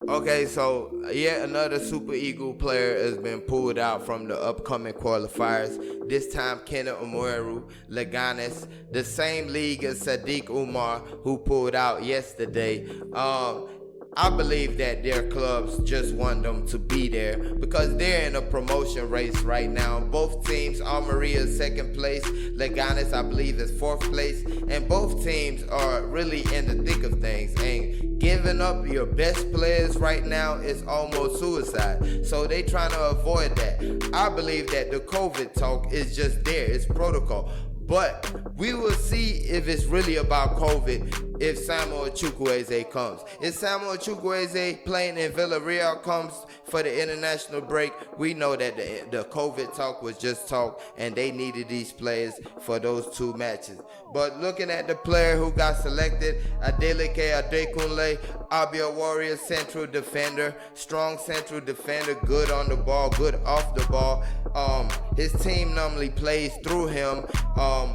Okay, so yet another Super Eagle player has been pulled out from the upcoming qualifiers. This time, Kenneth Omeruo, Leganes, the same league as Sadiq Umar, who pulled out yesterday. I believe that their clubs just want them to be there because they're in a promotion race right now. Both teams, Almeria is second place, Leganes I believe is fourth place, and both teams are really in the thick of things. And giving up your best players right now is almost suicide. So they trying to avoid that. I believe that the COVID talk is just there. It's protocol. But we will see if it's really about COVID if Samuel Chukwueze comes. If Samuel Chukwueze playing in Villarreal comes for the international break, we know that the COVID talk was just talk and they needed these players for those two matches. But looking at the player who got selected, Adeleke Adekunle, Abia Warriors central defender, strong central defender, good on the ball, good off the ball. His team normally plays through him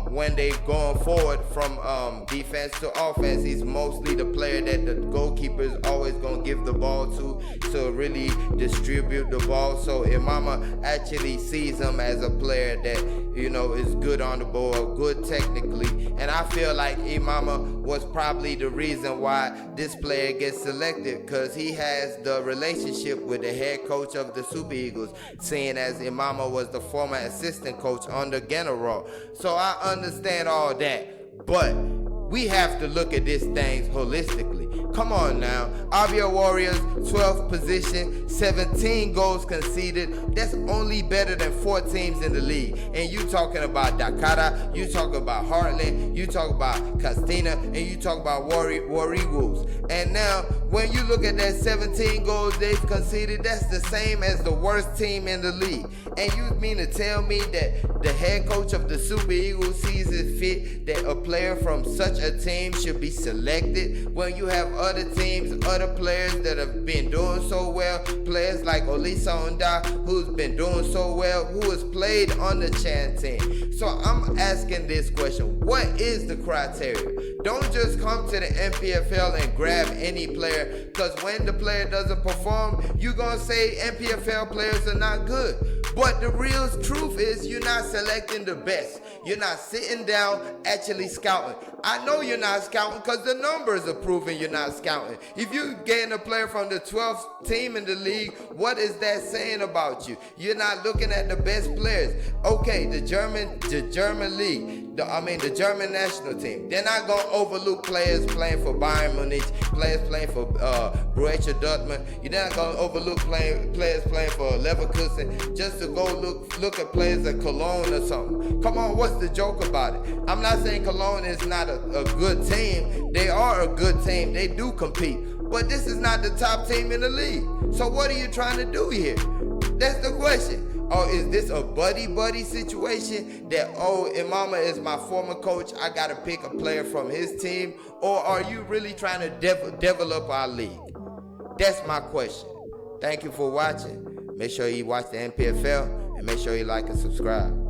when they going forward from defense to offense. He's mostly the player that the goalkeeper is always going to give the ball to really distribute the ball. So Imama actually sees him as a player that, you know, is good on the ball, good technically. And I feel like Imama was probably the reason why this player gets selected, because he has the relationship with the head coach of the Super Eagles, seeing as Imama was the former assistant coach under Gernot Rohr. So I understand all that, but we have to look at these things holistically. Come on now. Abia Warriors, 12th position, 17 goals conceded. That's only better than 4 teams in the league. And you talking about Dakara, you talking about Heartland, you talk about Castina, and you talk about Warriors. And now, when you look at that 17 goals they've conceded, that's the same as the worst team in the league. And you mean to tell me that the head coach of the Super Eagles sees it fit that a player from such a team should be selected when you have other teams, other players that have been doing so well, players like Olisa Onda, who's been doing so well, who has played on the Chan team. So I'm asking this question: what is the criteria? Don't just come to the NPFL and grab any player, because when the player doesn't perform, you're gonna say NPFL players are not good. But the real truth is you're not selecting the best. You're not sitting down actually scouting. I know you're not scouting because the numbers are proving you're not scouting. If you getting a player from the 12th team in the league, what is that saying about you? You're not looking at the best players. Okay, the German league, the German national team, they're not going to overlook players playing for Bayern Munich, players playing for Borussia Dortmund. You're not going to overlook players playing for Leverkusen just to go look at players at Cologne or something. Come on, what's the joke about it? I'm not saying Cologne is not a good team. They are a good team. They do compete. But this is not the top team in the league. So what are you trying to do here? That's the question. Or is this a buddy situation that, oh, Imama is my former coach, I got to pick a player from his team? Or are you really trying to develop our league? That's my question. Thank you for watching. Make sure you watch the NPFL and make sure you like and subscribe.